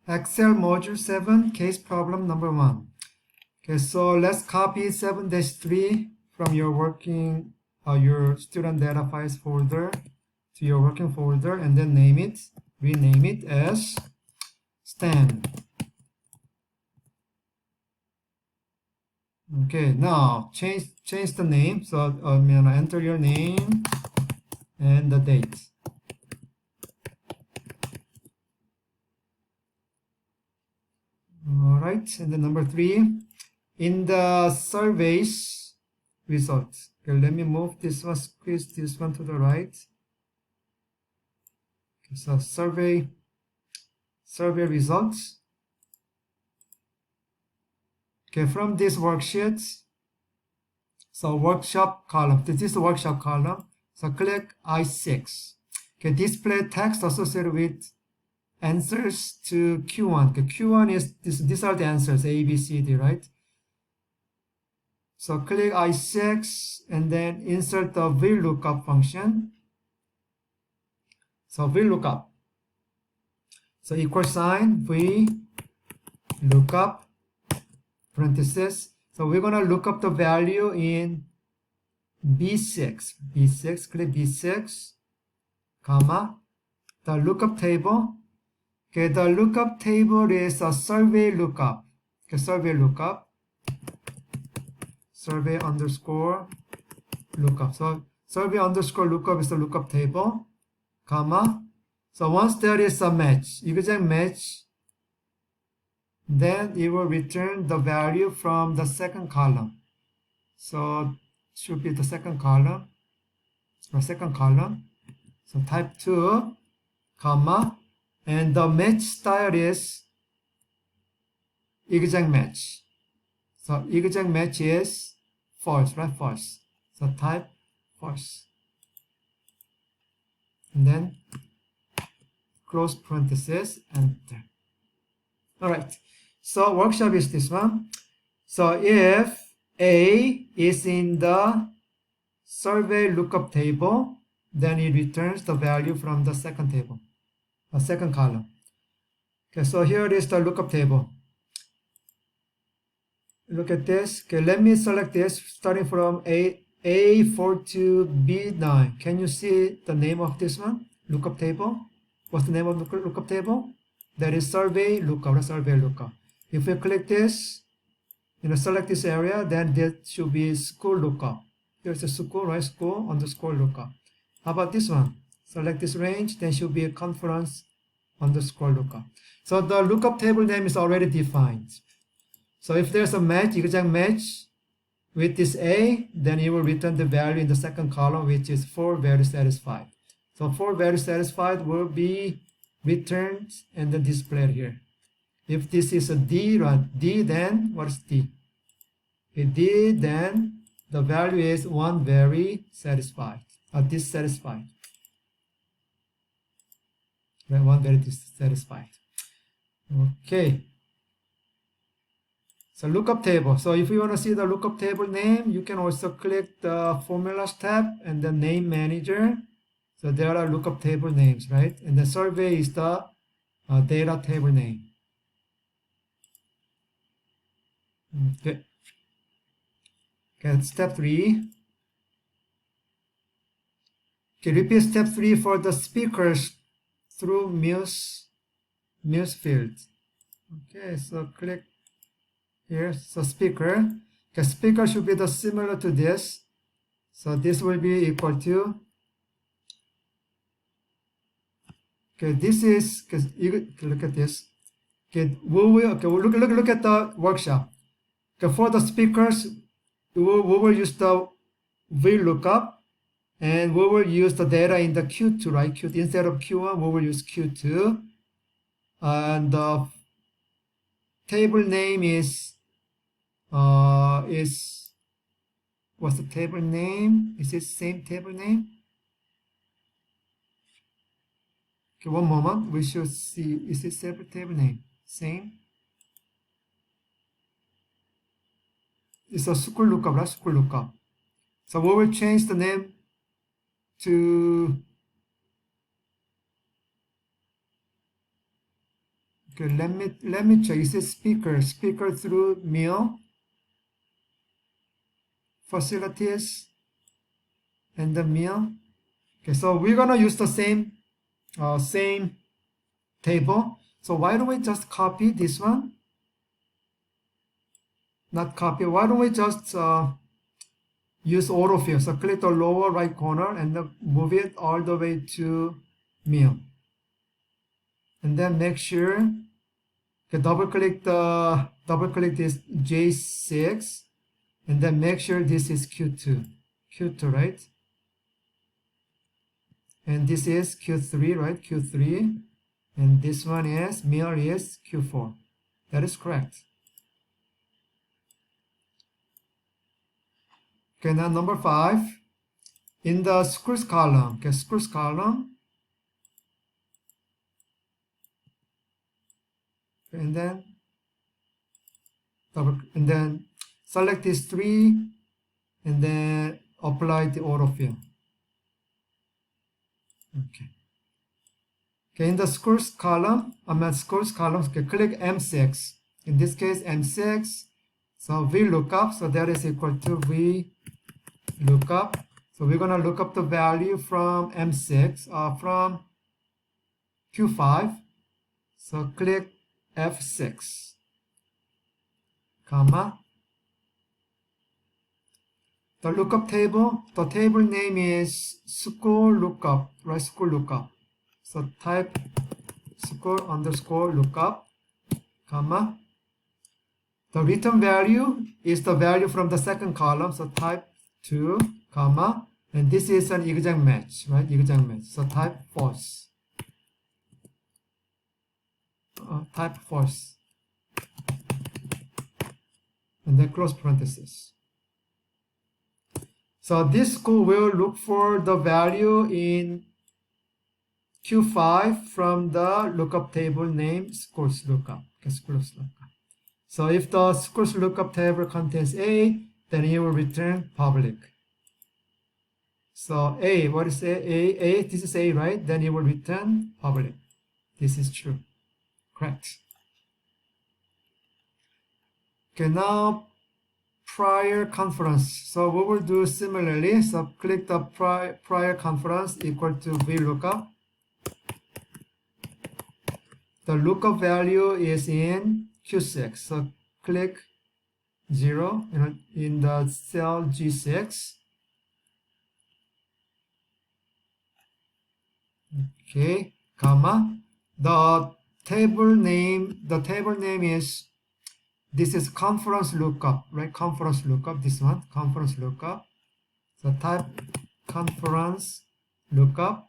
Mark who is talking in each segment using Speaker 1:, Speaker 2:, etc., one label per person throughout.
Speaker 1: Excel module 7, case problem number 1. Okay, so let's copy 7-3 from your your student data files folder to your working folder and then rename it as STEM. Okay, now change the name. So I'm gonna enter your name and the date. All right, and then number 3, in the surveys results. Okay, let me move this one, squeeze this one to the right. Okay, so survey results. Okay, from this worksheet, so workshop column, this is the workshop column. So click I6. Okay, display text associated with answers to Q1. Okay, Q1 is these are the answers A, B, C, D, right? So click I6 and then insert the VLOOKUP function. So VLOOKUP. So equal sign VLOOKUP parenthesis. So we're gonna look up the value in B6. Click B6, comma, the lookup table. Okay, the lookup table is a survey lookup. Okay, survey lookup. Survey underscore lookup. So survey underscore lookup is the lookup table, comma. So once there is a match, exact match, then it will return the value from the second column. So should be the second column. So type 2, comma, and the match style is exact match. So exact match is false, right? False. So type false. And then close parenthesis, enter. All right. So workshop is this one. So if A is in the survey lookup table, then it returns the value from the second table, the second column. Okay, so here is the lookup table. Look at this. Okay, let me select this starting from A4 to B9. Can you see the name of this one? Lookup table. What's the name of the lookup table? That is survey lookup. Survey lookup. If we click this, select this area, then there should be school lookup. Here's a school, right? School underscore lookup. How about this one? Select this range, then should be a conference underscore lookup. So the lookup table name is already defined. So if there's a match, exact match with this A, then it will return the value in the second column, which is for value satisfied. So for value satisfied will be returned and then displayed here. If this is a D, then what is D? If D, then the value is one very satisfied, dissatisfied. Right, one very dissatisfied. Okay. So lookup table. So if you want to see the lookup table name, you can also click the formulas tab and the name manager. So there are lookup table names, right? And the survey is the data table name. Okay. Okay, step 3. Okay, repeat step 3 for the speakers through Muse field. Okay, so click here. So speaker. Okay, speaker should be similar to this. So this will be equal to. Okay, this is because you look at this. Okay, look at the workshop. Okay, for the speakers, we will use the VLOOKUP, and we will use the data in the Q2, right? Instead of Q1, we will use Q2, and the table name is what's the table name? Is it same table name? Okay, one moment. We should see. Is it separate table name? Same. It's a school lookup, right? School lookup. So we will change the name to. Okay, let me check. Is it speaker through meal facilities and the meal? Okay, so we're gonna use the same table. So why don't we just copy this one? Not copy. Why don't we just use autofill? So click the lower right corner and then move it all the way to meal. And then make sure, okay, double click this J6, and then make sure this is Q2, right? And this is Q3, right? Q3, and this one is meal is Q4. That is correct. Okay, now number 5, in the schools column, okay, schools column, and then select these 3, and then apply the autofill. Okay. Okay, in the schools column, okay, click M6. In this case, M6. So VLOOKUP, so that is equal to VLOOKUP. So we're gonna look up the value from M6, from Q5. So click F6, comma. The lookup table, the table name is school lookup, right? School lookup. So type school underscore lookup, comma. The return value is the value from the second column. So type 2, comma. And this is an exact match, right? Exact match. So type false. Type false. And then close parenthesis. So this school will look for the value in Q5 from the lookup table named schools lookup. Okay, schools lookup. So if the schools lookup table contains A, then it will return public. So A, what is A? This is A, right? Then it will return public. This is true. Correct. Okay, now prior conference. So we will do similarly. So click the prior conference equal to VLOOKUP. The lookup value is in Q6. So click 0 in the cell G6. Okay, comma. The table name is, this is conference lookup, right? Conference lookup, this one, conference lookup. So type conference lookup,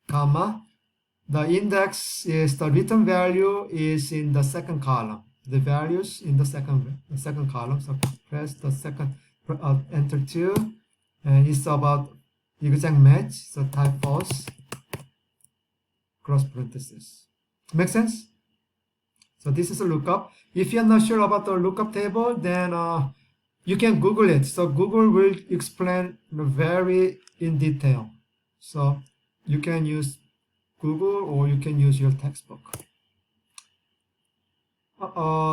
Speaker 1: comma. The index is, the return value is in the second column. The values in the second column. So press the second, enter 2, and it's about exact match. So type false, close parenthesis. Make sense? So this is a lookup. If you're not sure about the lookup table, then you can Google it. So Google will explain very in detail. So you can use Google or you can use your textbook.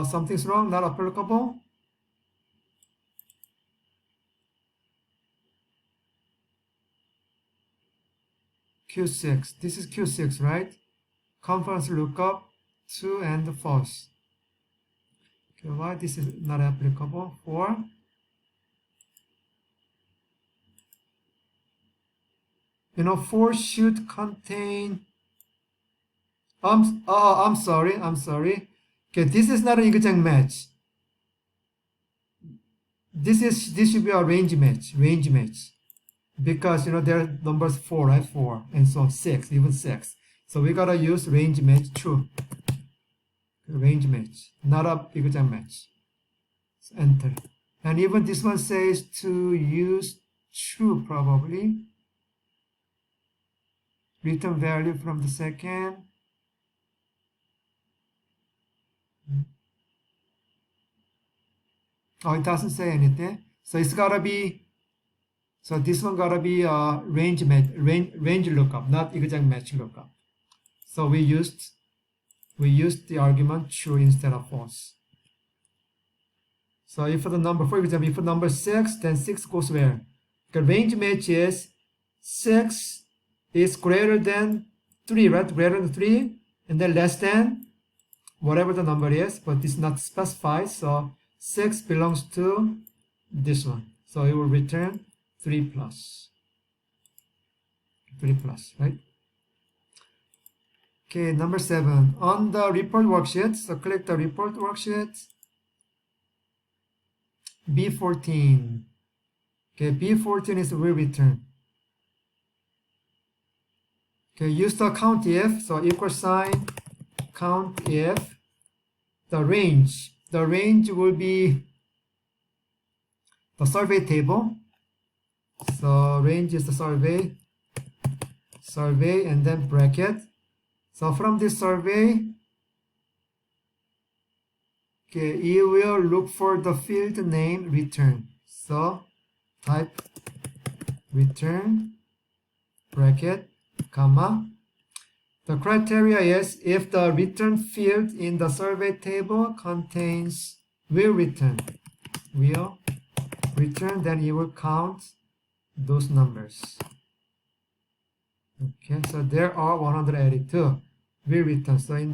Speaker 1: Something's wrong, not applicable. Q6, this is Q6, right? Conference lookup, 2 and false. Okay, why this is not applicable? 4. You know, 4 should contain. I'm sorry. Okay, this is not an exact match. This should be a range match. Because there are numbers 4, right? 4 and so 6, even 6. So we gotta use range match true. Range match, not a exact match. So enter. And even this one says to use true probably. Return value from the second. Oh, it doesn't say anything. So it's gotta be. So this one gotta be a range lookup, not exact match lookup. So we used we use the argument true instead of false. So if the number, for example, if the number 6, then 6 goes where? The range match is 6 is greater than 3, right? Greater than 3, and then less than whatever the number is, but this is not specified, so 6 belongs to this one. So it will return 3 plus. 3 plus, right? Okay, number 7. On the report worksheet, so click the report worksheet. B14. Okay, B14 is will return. Okay, use the count if, so equal sign, count if, the range. The range will be the survey table. So range is the survey, and then bracket. So from this survey, okay, it will look for the field name return. So type return, bracket, comma. The criteria is if the return field in the survey table contains will return, then it will count those numbers. Okay, so there are 182 will return. So in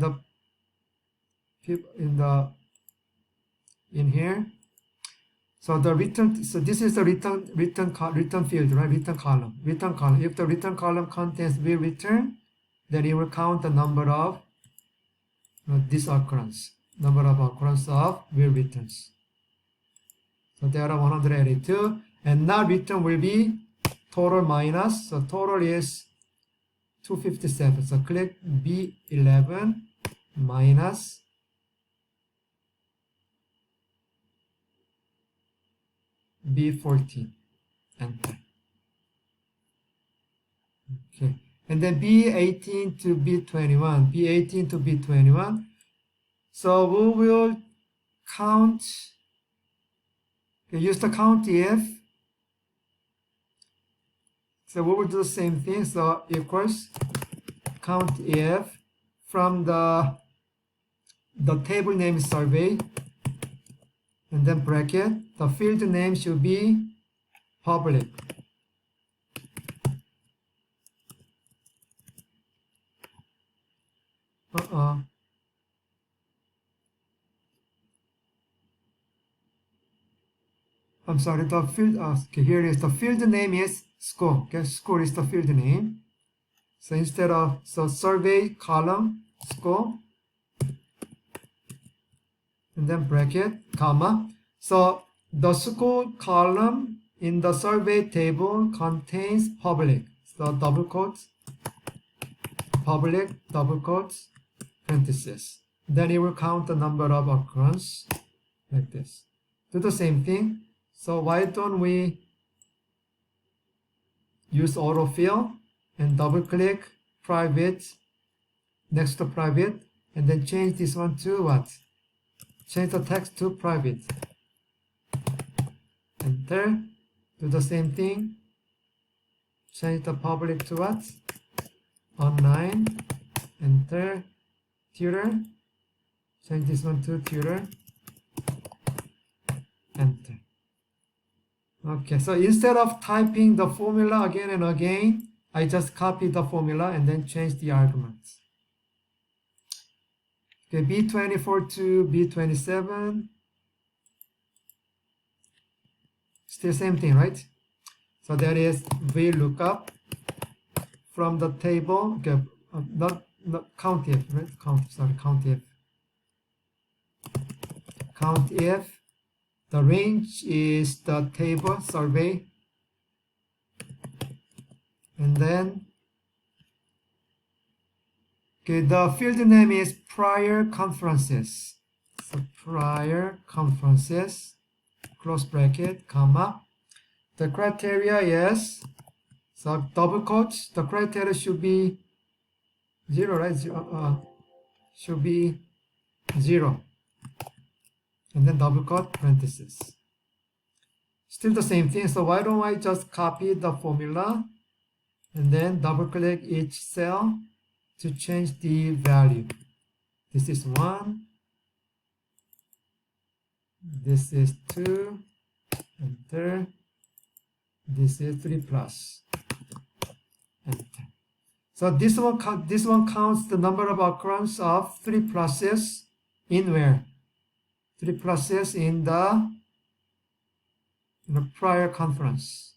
Speaker 1: here, so the return, so this is the return field, right? Return column. If the return column contains will return, then it will count the number of this occurrence, number of occurrence of will returns. So there are 182, and now return will be total minus. So total is 257. So click B11 minus B14, enter. Okay, and then B18 to B21, so we will count, use the count if, so we will do the same thing. So equals count if from the table name is survey, and then bracket, the field name should be public. I'm sorry, the field, okay, here it is. The field name is school. Okay, school is the field name. So instead of, so survey column, school, and then bracket, comma. So the school column in the survey table contains public. So double quotes, public, double quotes, parentheses. Then it will count the number of occurrence like this. Do the same thing. So why don't we use autofill and double click private next to private, and then change this one to what? Change the text to private. Enter. Do the same thing. Change the public to what? Online. Enter. Tutor. Change this one to tutor. Enter. Okay, so instead of typing the formula again and again, I just copy the formula and then change the arguments. Okay, B24 to B27. Still same thing, right? So that is VLOOKUP from the table. Okay, not count if, right? Count if. Count if. The range is the table survey, and then okay, the field name is prior conferences. So prior conferences, close bracket, comma. The criteria is, so double quotes. The criteria should be 0, right? Should be 0. And then double quote, parentheses. Still the same thing. So why don't I just copy the formula and then double click each cell to change the value. This is 1. This is 2. Enter. This is 3 plus. Enter. So this one counts the number of occurrence of 3 pluses in where? 3 pluses in the prior conference.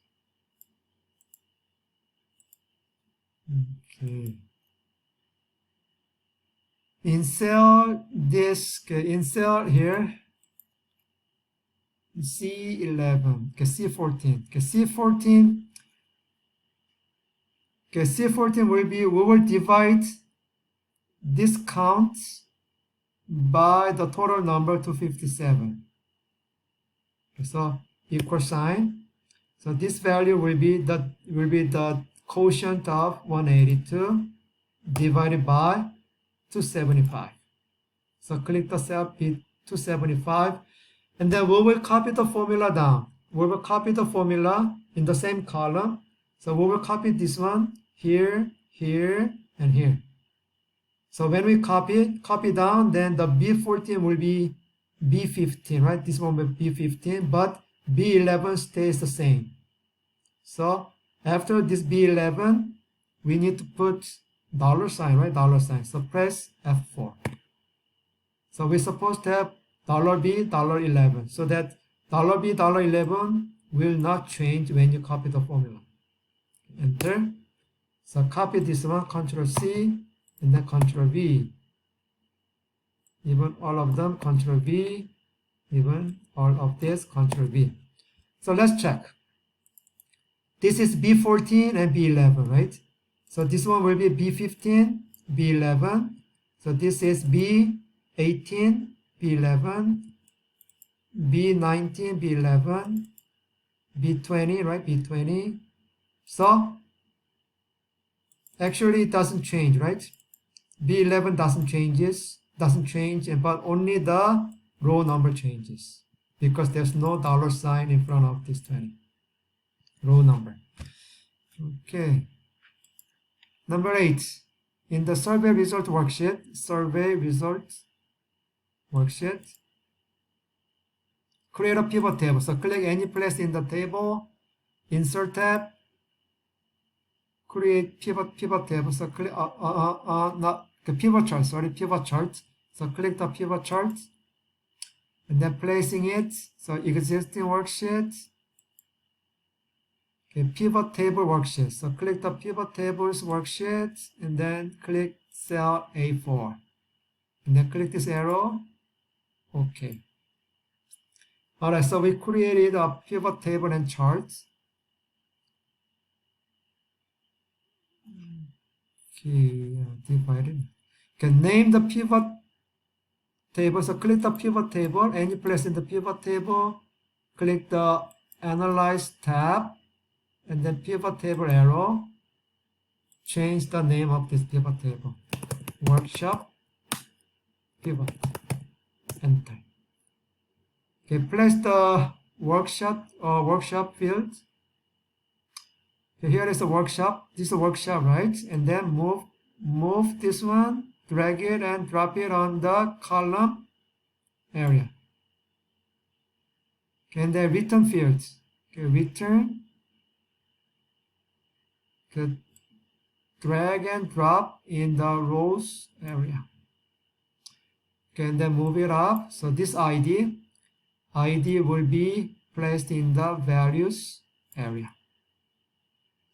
Speaker 1: Okay. Insert this, insert here C11, C14, C14. C14 will be, we will divide this count by the total number 257. So equal sign. So this value will be the quotient of 182 divided by 275. So click the cell P275, and then we will copy the formula down. We will copy the formula in the same column. So we will copy this one here, here, and here. So when we copy down, then the B14 will be B15, right? This one will be B15, but B11 stays the same. So after this B11, we need to put $sign, right? $sign. So press F4. So we're supposed to have $B, $11. So that $B, $11 will not change when you copy the formula. Enter. So copy this one, Control C, and then Control V. Even all of them, Control V. Even all of this, Control V. So let's check. This is B14 and B11, right? So this one will be B15, B11. So this is B18, B11, B19, B11, B20, right? B20. So actually it doesn't change, right? B11 doesn't change, but only the row number changes because there's no $sign in front of this 20 row number. Okay. Number 8, in the survey result worksheet, create a pivot table. So click any place in the table, insert tab, create pivot table. So click not the pivot chart, pivot chart. So click the pivot chart and then placing it. So existing worksheet. Okay, pivot table worksheet. So click the pivot tables worksheet and then click cell A4. And then click this arrow. Okay. Alright, so we created a pivot table and charts. Okay, divided. Okay, name the pivot table. So click the pivot table. Any place in the pivot table. Click the Analyze tab. And then pivot table arrow. Change the name of this pivot table. Workshop pivot. Enter. Okay, place the workshop field. Okay, here is the workshop. This is a workshop, right? And then move this one, drag it and drop it on the column area. Okay, and then return fields. Okay, return. Okay, drag and drop in the rows area. Okay, and then move it up. So this ID will be placed in the values area.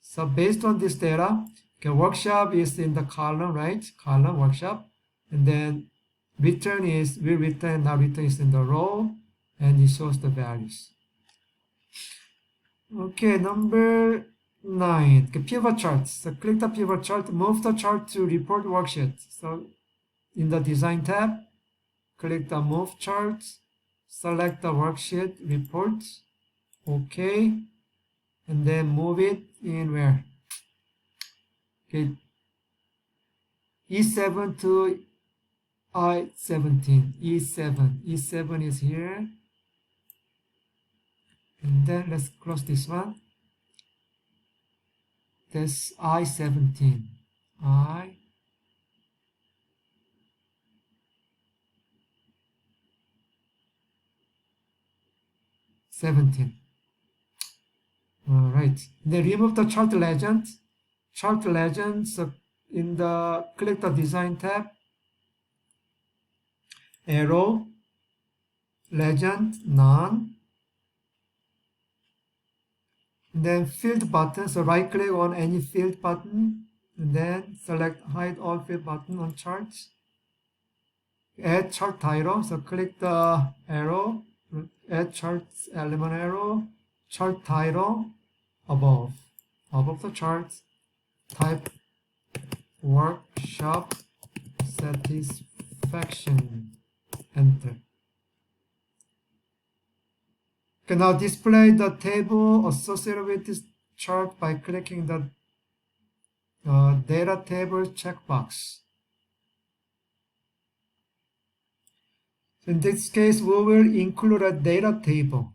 Speaker 1: So based on this data, okay, workshop is in the column, right? Column workshop, and then return is now return is in the row, and it shows the values. Okay, number 9, okay, pivot charts. So click the pivot chart, move the chart to report worksheet. So in the design tab, click the move chart, select the worksheet report. Okay, and then move it in where? Okay, E7 to I17. E7 is here. And then let's close this one. That's I17. 17. All right. Then remove the chart legend. Chart legend. So in the click the design tab. Arrow. Legend. None. Then field button. So right click on any field button. And then select hide all field button on charts. Add chart title. So click the arrow. Add chart element arrow. Chart title. Above the chart, type workshop satisfaction, enter. Okay, now display the table associated with this chart by clicking the data table checkbox. In this case, we will include a data table.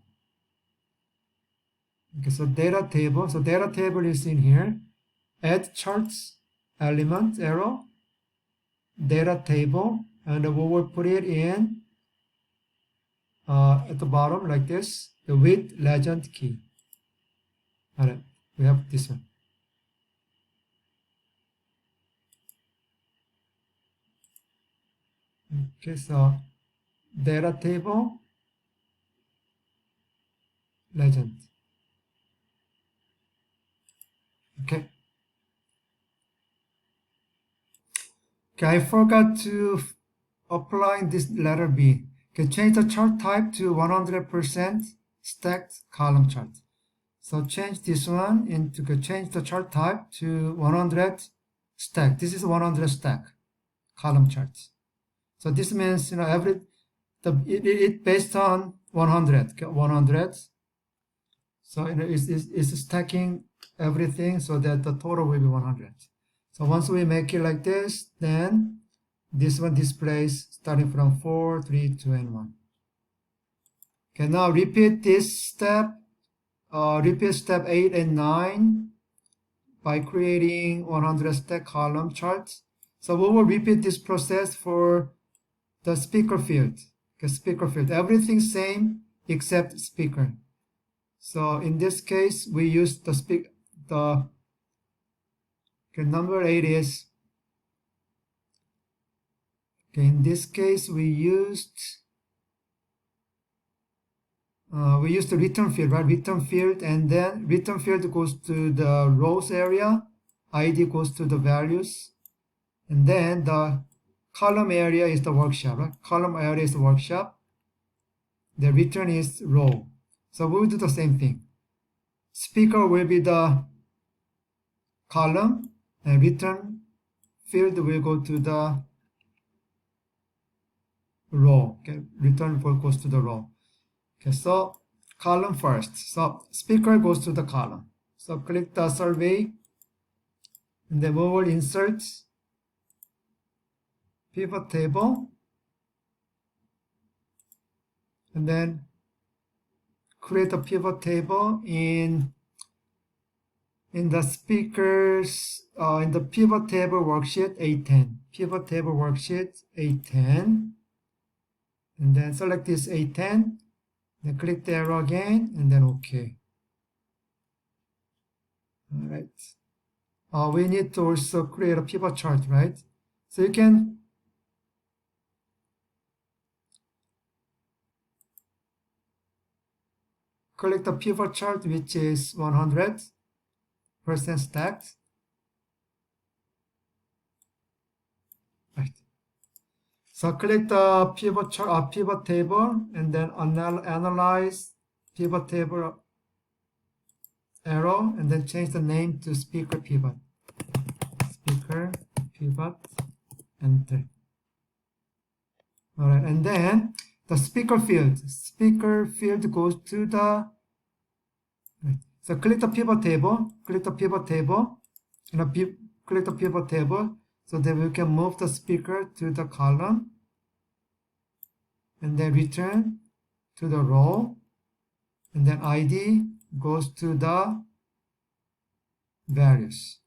Speaker 1: Okay, so data table. So data table is in here. Add charts element arrow, data table, and we will put it in at the bottom like this, the with legend key. All right, we have this one. Okay, so data table, legend. Okay. Okay, I forgot to apply this letter B. Okay, change the chart type to 100% stacked column chart. So change this one into change the chart type to 100 stack. This is 100 stack column chart. So this means it based on 100. 100. So it's stacking everything so that the total will be 100. So once we make it like this, then this one displays starting from 4, 3, 2, and 1. Okay, now repeat this step. Repeat step 8 and 9 by creating 100 stack column charts. So we will repeat this process for the speaker field. Okay, speaker field. Everything same except speaker. So in this case, we use number 8 is, in this case, we used the return field, right? Return field, and then return field goes to the rows area, ID goes to the values, and then the column area is the workshop, right? Column area is the workshop. The return is row. So we will do the same thing. Speaker will be the column, and return field will go to the row. Okay, return goes to the row. Okay, so column first. So speaker goes to the column. So click the survey, and then we will insert pivot table, and then create a pivot table in the speakers, in the pivot table worksheet A10. Pivot table worksheet A10. And then select this A10. Then click the arrow again, and then OK. All right. We need to also create a pivot chart, right? So you can click the pivot chart, which is 100% stacked. Right. So click the pivot chart, pivot table, and then analyze pivot table arrow, and then change the name to speaker pivot. Speaker pivot, enter. All right, and then the speaker field. Speaker field goes to the. Right. So click the pivot table. Click the pivot table. Click the pivot table so that we can move the speaker to the column, and then return to the row, and then ID goes to the values.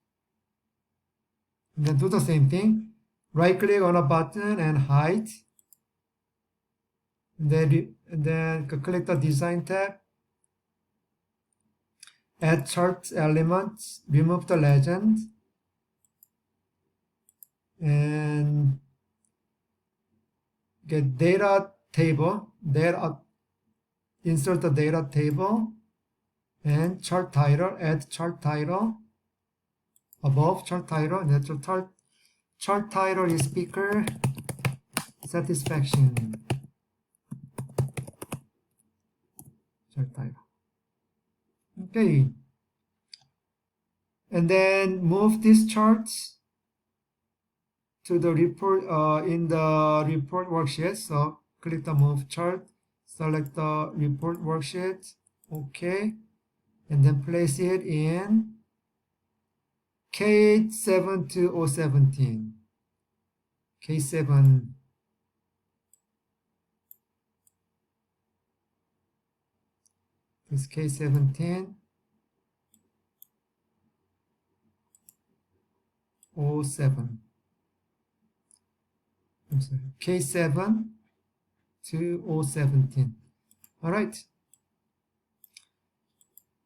Speaker 1: And then do the same thing. Right click on a button and hide. And then click the design tab add chart elements, remove the legend, and get data table, insert the data table, and chart title, add chart title, above chart title, and the chart title is speaker satisfaction. Chart title. Okay. And then move these charts to the report in the report worksheet. So click the move chart, select the report worksheet, okay, and then place it in K7 to Ch07. K7. This K17. Ch07. I'm sorry, K7 to Ch17. All right.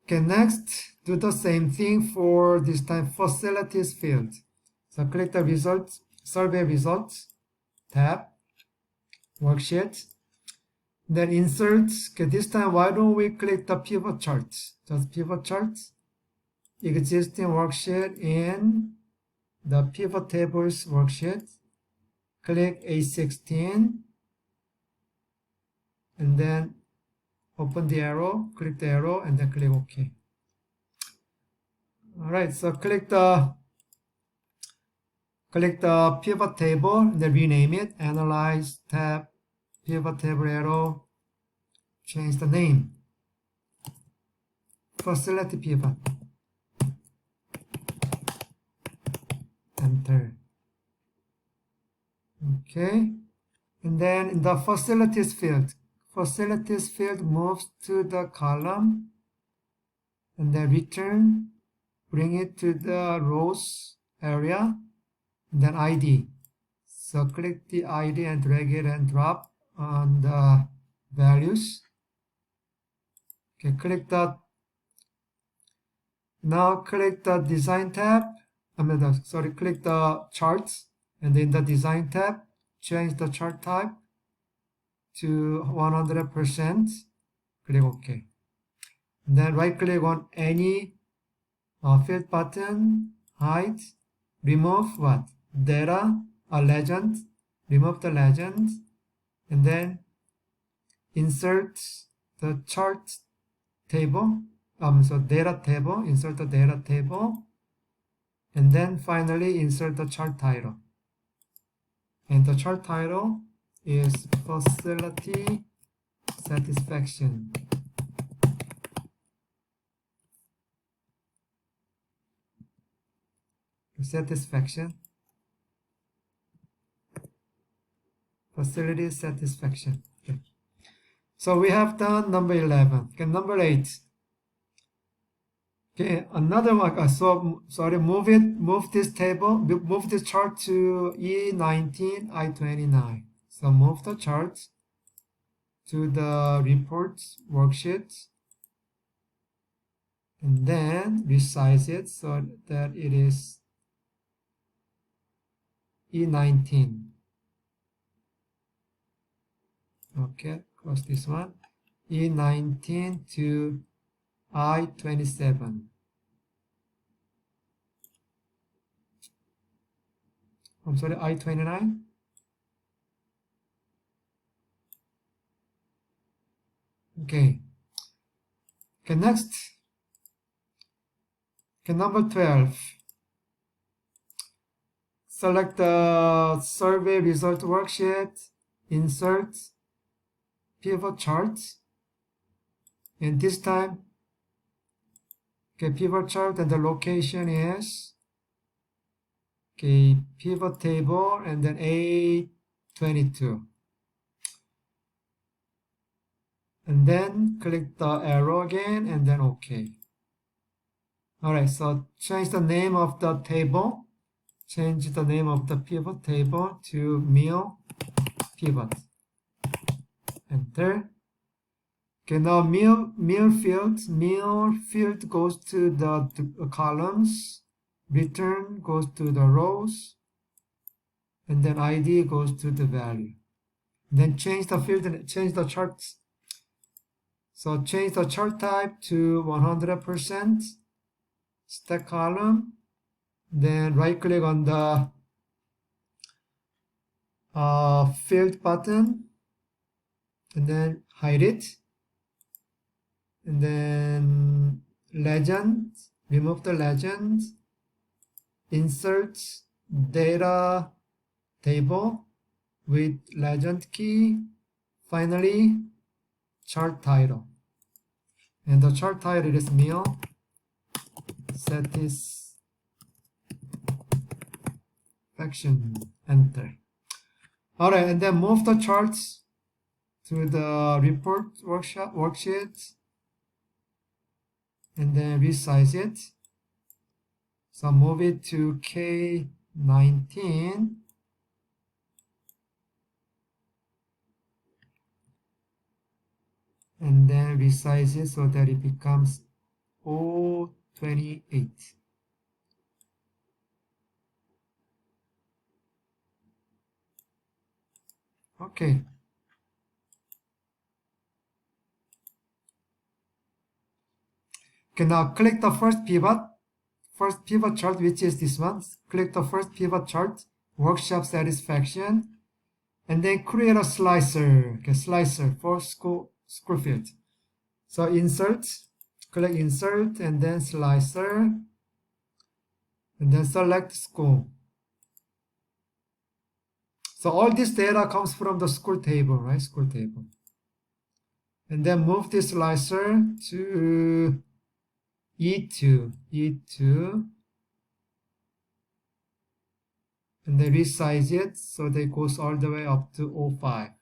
Speaker 1: Okay, next, do the same thing for this time facilities field. So click the results, survey results tab, worksheet. Then insert. Okay, this time why don't we click the pivot charts? Just pivot charts, existing worksheet in the pivot tables worksheet. Click A16 and then open the arrow, click the arrow, and then click OK. Alright, so click the pivot table and then rename it. Analyze tab, pivot table arrow, change the name. Facility pivot. Enter. Okay, and then in the facilities field moves to the column and then return, bring it to the rows area, and then ID. So click the ID and drag it and drop on the values. Okay, click the design tab. Click the charts, and in the design tab, change the chart type to 100%. Click OK. And then right click on any field button, hide, remove what? Data, a legend, remove the legend, and then insert the chart table, data table, insert the data table, and then finally insert the chart title. And the chart title is facility satisfaction. Satisfaction. Facility satisfaction. Okay. So we have done number 11. Okay, number 8. Okay, another one. Move this table, move this chart to E19, I29. So move the chart to the reports worksheet and then resize it so that it is E19. Okay, close this one. E19 to I27. I'm sorry, I29. Okay. Okay, next. Okay, number 12. Select the survey result worksheet, insert pivot charts, and this time, okay, pivot chart and the location is pivot table and then A22. And then click the arrow again and then OK. Alright, so change the name of the table. Change the name of the pivot table to meal pivot. Enter. Okay, now mill field goes to the columns, return goes to the rows, and then ID goes to the value. Then change the field and change the charts. So change the chart type to 100% stack column. Then right click on the field button and then hide it. And then legend, remove the legend, insert data table with legend key, finally chart title. And the chart title is meal satisfaction, enter. Alright, and then move the charts to the report worksheet and then resize it. So move it to K19 and then resize it so that it becomes O28. Okay. Okay, now click the first pivot chart, which is this one. Click the first pivot chart, workshop satisfaction, and then create a slicer. Okay, slicer for school field. So insert, click insert, and then slicer, and then select school. So all this data comes from the school table, right? School table. And then move this slicer to E2, and then resize it so that it goes all the way up to O5.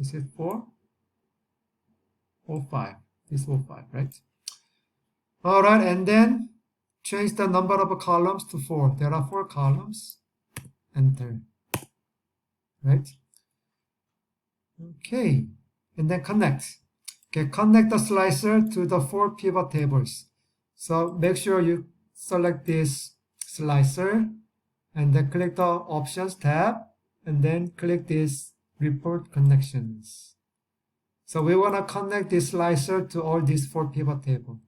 Speaker 1: Is it 4? O5. This O5, right? Alright, and then change the number of columns to 4. There are 4 columns. Enter. Right? Okay. And then connect. Okay, connect the slicer to the 4 pivot tables. So make sure you select this slicer and then click the options tab and then click this report connections. So we want to connect this slicer to all these 4 pivot tables.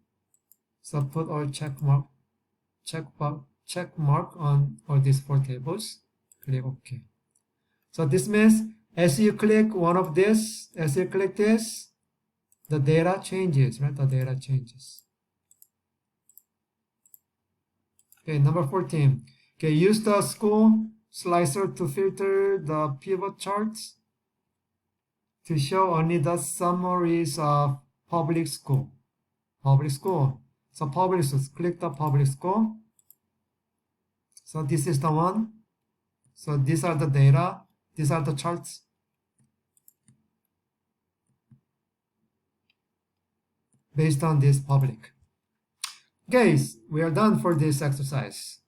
Speaker 1: So put all check mark on all these 4 tables. Click OK. So this means as you click one of this, as you click this, the data changes, right? The data changes. Okay, number 14. Okay, use the school slicer to filter the pivot charts to show only the summaries of public school. Public school. So public school, click the public school. So this is the one. So these are the data. These are the charts. Based on this public. Guys, we are done for this exercise.